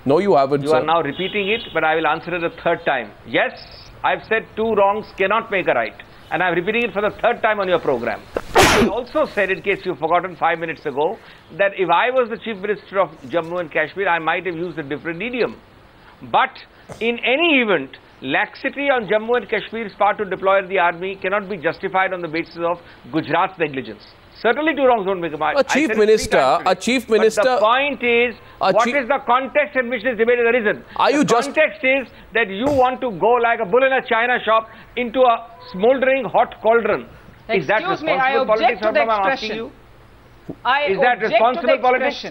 No, you haven't, You are now repeating it, but I will answer it a third time. Yes, I've said two wrongs cannot make a right. And I'm repeating it for the third time on your program. I also said, in case you've forgotten 5 minutes ago, that if I was the Chief Minister of Jammu and Kashmir, I might have used a different idiom. But in any event, laxity on Jammu and Kashmir's part to deploy the army cannot be justified on the basis of Gujarat's negligence. Certainly two wrongs don't make a right. A chief minister. But the point is, what is the context in which this debate has arisen? The context is that you want to go like a bull in a china shop into a smoldering hot cauldron. Is that responsible politics, or I'm asking you? Is that responsible politics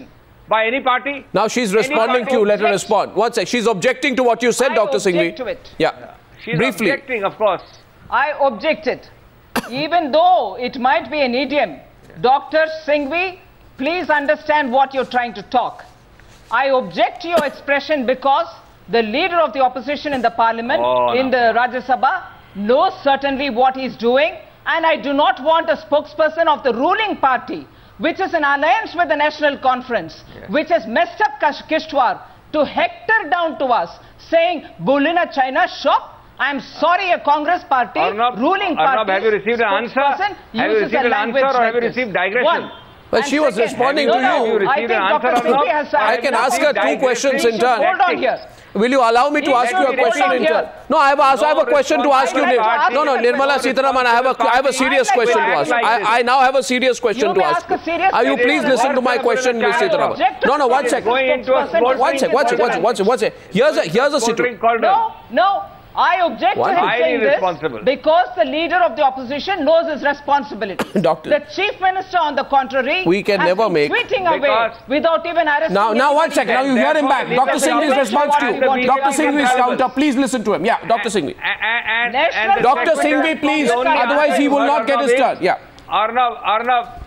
by any party? Now she's responding to you. Let her respond. One sec. She's objecting to what you said, Dr. Singhvi. I object to it. Yeah. She's briefly objecting, of course. I objected. Even though it might be an idiom, Dr. Singhvi, please understand what you're trying to talk. I object to your expression because the leader of the opposition in the parliament, in the Rajya Sabha, knows certainly what he's doing, and I do not want a spokesperson of the ruling party, which is in alliance with the National Conference, which has messed up Kishtwar, to hector down to us, saying, bull in a china shop. I am sorry, a Congress party, ruling party, have you received an answer? Have you received an answer, or have you received digression? Well, she was responding to you. I can ask her two questions in turn. Hold on here. Will you allow me to ask you a question in turn? No, I have a question to ask you. No, Nirmala Sitharaman, I have a serious question to ask. I now have a serious question to ask. You please listen to my question, Ms. Sitharaman. No, one sec. One sec. Here's a situation. No. I object to him saying this because the leader of the opposition knows his responsibility. The Chief Minister, on the contrary, we can never make tweeting away without even arresting. Now, 1 second. Now you hear him back. Dr. Singhvi's response to you. Dr. Singhvi's counter. Please listen to him. Yeah, Dr. Singhvi. Dr. Singhvi, please. Otherwise, he will not get his turn. Yeah. Arnav,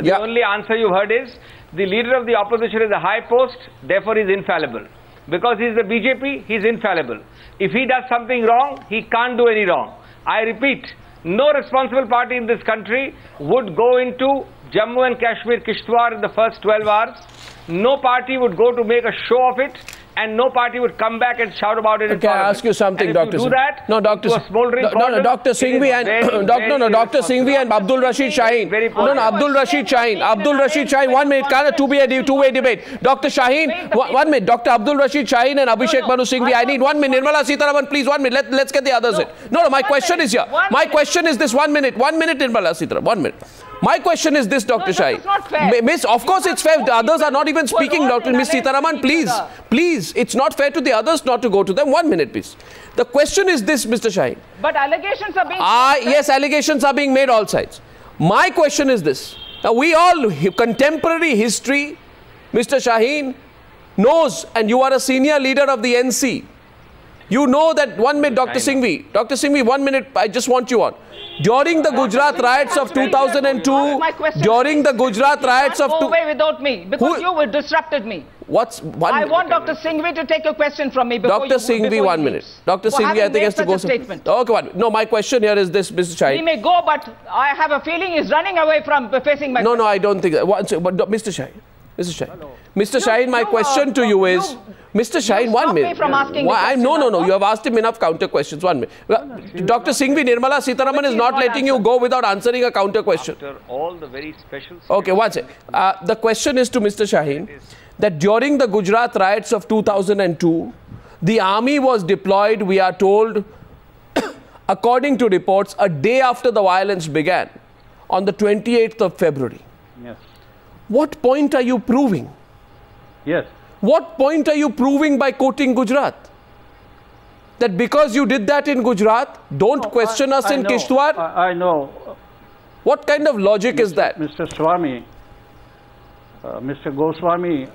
the only answer you heard is the leader of the opposition is a high post, therefore he is infallible. Because he is the BJP, he is infallible. If he does something wrong, he can't do any wrong. I repeat, no responsible party in this country would go into Jammu and Kashmir, Kishtwar in the first 12 hours. No party would go to make a show of it, and no party would come back and shout about it. Can I ask you something, Dr. Singhvi? Dr. Singhvi and Abdul Rashid Shaheen. Abdul Rashid Shaheen. 1 minute. Can a two-way debate? Dr. Shaheen, 1 minute. Dr. Abdul Rashid Shaheen and Abhishek Manu Singhvi. I need 1 minute. Nirmala Sitharaman, please 1 minute. Let's get the others in. No, my question is here. My question is this. 1 minute. 1 minute, Nirmala Sitharaman. 1 minute. My question is this, Dr. Shaheen. Miss, of course it's fair. The others are not even speaking, Dr. Miss Sitharaman. Please, it's not fair to the others not to go to them. 1 minute, please. The question is this, Mr. Shaheen. But allegations are being made. Yes, allegations are being made all sides. My question is this. Now, we all, contemporary history, Mr. Shaheen knows, and you are a senior leader of the NC. You know that 1 minute, Dr. Singhvi. Dr. Singhvi, 1 minute, I just want you on. During the Gujarat riots of 2002, during the Gujarat riots of... Go away without me, because you disrupted me. I want Dr. Singhvi to take a question from me before Dr. Singhvi, 1 minute. Dr. Singhvi, I think has to go... Okay, 1 minute. No, my question here is this, Mr. Shaheen. He may go, but I have a feeling he's running away from facing my... No, I don't think that. But Mr. Shaheen. Mr. Shaheen, my question to you is... Mr. Shaheen, 1 minute. No. You have asked him enough counter questions. 1 minute. Dr. Singhvi, Nirmala Sitharaman is not letting you go without answering a counter question. After all the very special... Okay, 1 second. The question is to Mr. Shaheen that during the Gujarat riots of 2002, the army was deployed, we are told, according to reports, a day after the violence began, on the 28th of February. Yes. What point are you proving? Yes. What point are you proving by quoting Gujarat? That because you did that in Gujarat, don't question us in Kishtwar? I know. What kind of logic is that? Mr. Swami, Mr. Goswami,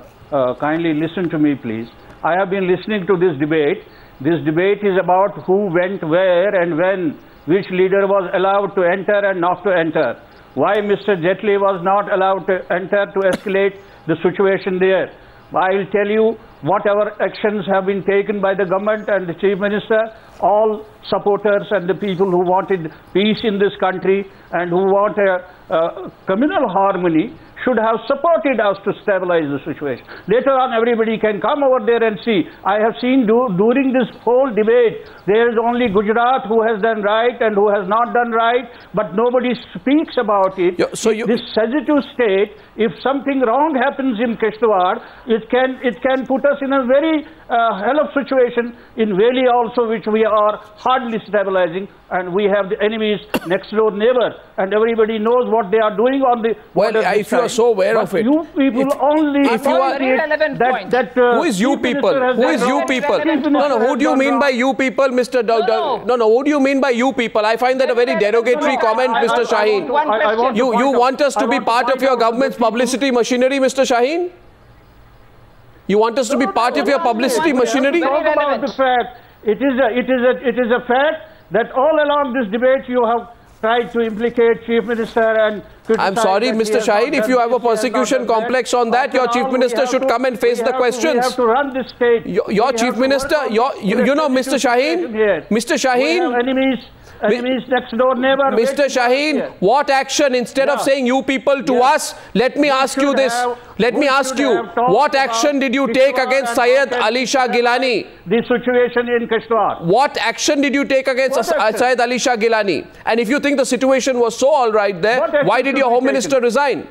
kindly listen to me, please. I have been listening to this debate. This debate is about who went where and when, which leader was allowed to enter and not to enter. Why Mr. Jaitley was not allowed to enter to escalate the situation there. I will tell you whatever actions have been taken by the government and the Chief Minister, all supporters and the people who wanted peace in this country and who want a communal harmony should have supported us to stabilize the situation. Later on, everybody can come over there and see. I have seen during this whole debate, there is only Gujarat who has done right and who has not done right, but nobody speaks about it. This sensitive state, if something wrong happens in Kishtwar, it can put us in a very hell of situation in Valley also, which we are hardly stabilizing, and we have the enemies next door neighbor, and everybody knows what they are doing on the border. Well, if you are so aware of it, you people who is you people? Who is you people? No, who do you mean by you people, Mr. No, who do you mean by you people? I find that a very derogatory comment, Mr. Shaheen. You want us to be part of your government's publicity machinery, Mr. Shaheen? You want us to be part of your publicity machinery? Talk about the fact. It is a fact that all along this debate you have tried to implicate Chief Minister and I'm sorry, Mr. Shaheen, if you have a persecution complex on that, your Chief Minister should come and face the questions. We have to run this state. Your Chief Minister, you know, Mr. Shaheen, enemies next door neighbor. Mr. Shaheen, what action, instead of saying you people to us, let me ask you this. Let me ask you, what action did you take against Syed Ali Shah Gilani? The situation in Kishtwar. What action did you take against Syed Ali Shah Gilani? And if you think the situation was so all right there, why did your Home Minister resign?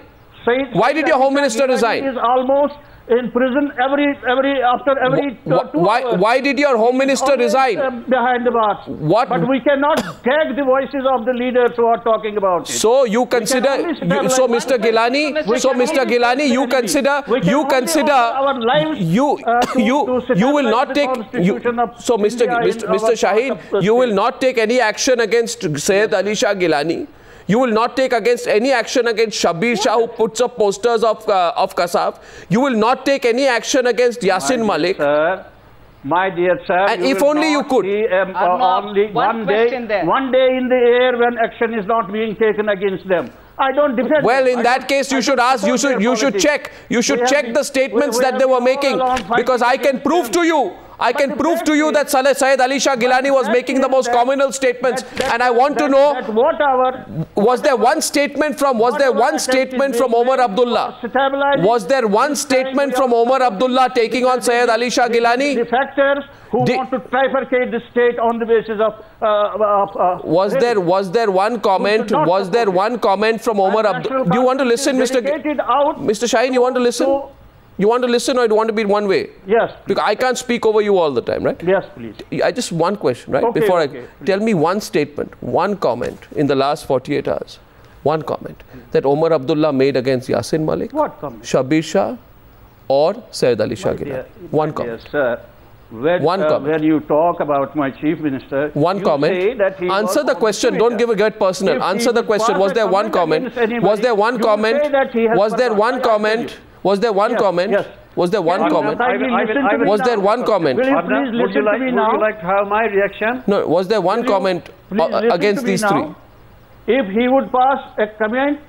Why did your Home Minister resign? He is almost in prison after every 2 hours. Why did your Home Minister resign? Behind the bars. But we cannot gag the voices of the leaders who are talking about it. So you consider, Mr. Gilani, you will not take, Mr. Shaheen, you will not take any action against Syed Ali Shah Gilani. You will not take any action against Shabir Shah, who puts up posters of Kasaf. You will not take any action against Yasin Malik. My dear sir, and if only you could. Only one day in the air when action is not being taken against them. I don't defend. Well, in that case, you should ask. You should check. You should check the statements that they were making, because I can prove to you. I can prove to you that Syed Ali Shah Gilani was making the most communal statements, and I want to know, was there one statement from Omar Abdullah? Was there one statement from Omar Abdullah taking on Syed Ali Shah Gilani? The factors who want to trifurcate the state on the basis of was there one comment? Was there one comment from Omar Abdullah? Do you want to listen, Mr. Shaheen? You want to listen? You want to listen, or you want to be one way? Yes. Because I can't speak over you all the time, right? Yes, please. I just one question, right? Tell me one statement, one comment in the last 48 hours. One comment that Omar Abdullah made against Yasin Malik, what comment? Shabir Shah, or Syed Ali Shah Gilani. One comment. Yes, sir. When you talk about my Chief Minister, one comment. Answer the question. Don't get personal. Answer the question. Was there one comment? Was there one comment? Was there one comment? Was there one comment? Yes. Was there one comment? Was there one comment? Will you please listen to me now? Would you like to have my reaction? No. Was there one comment against these three? If he would pass a comment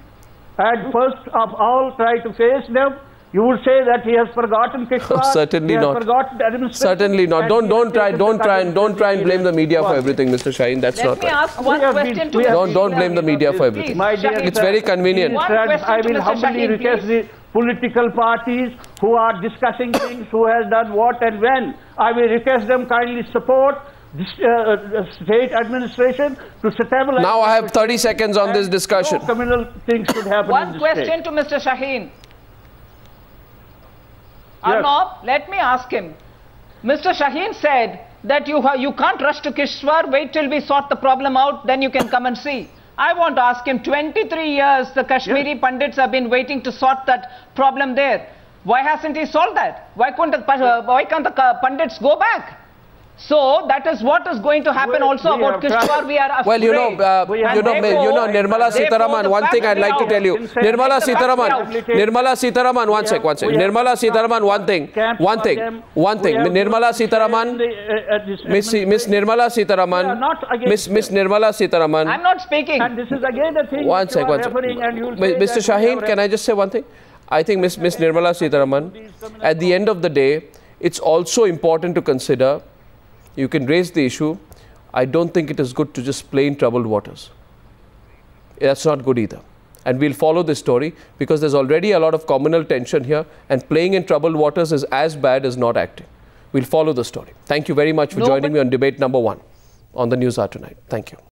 and first of all try to face them, you would say that he has forgotten Kishtwar. Certainly not. Certainly not. Don't try and blame the media for everything, Mr. Shaheen. That's not right. Let me ask one question to you. Don't blame the media for everything. It's very convenient. I will humbly request the political parties who are discussing things, who has done what and when. I will request them kindly support state administration to stabilize. Now I have 30 seconds on this discussion. No criminal things should happen. One question to Mr. Shaheen. Arnab, let me ask him. Mr. Shaheen said that you can't rush to Kishtwar, wait till we sort the problem out, then you can come and see. I want to ask him, 23 years the Kashmiri Pandits have been waiting to sort that problem there. Why hasn't he solved that? Why can't the Pandits go back? So that is what is going to happen also about Kishtwar. We are afraid. Well, you know, Nirmala Sitharaman, one thing I'd like to tell you. Nirmala Sitharaman, one sec. Nirmala Sitharaman, one thing. Nirmala Sitharaman, Miss Nirmala Sitharaman. I'm not speaking. And this is again the thing. One sec. Mr. Shaheen, can I just say one thing? I think Miss Nirmala Sitharaman, at the end of the day, it's also important to consider. You can raise the issue. I don't think it is good to just play in troubled waters. That's not good either. And we'll follow this story because there's already a lot of communal tension here, and playing in troubled waters is as bad as not acting. We'll follow the story. Thank you very much for joining me on debate number 1 on the News Hour tonight. Thank you.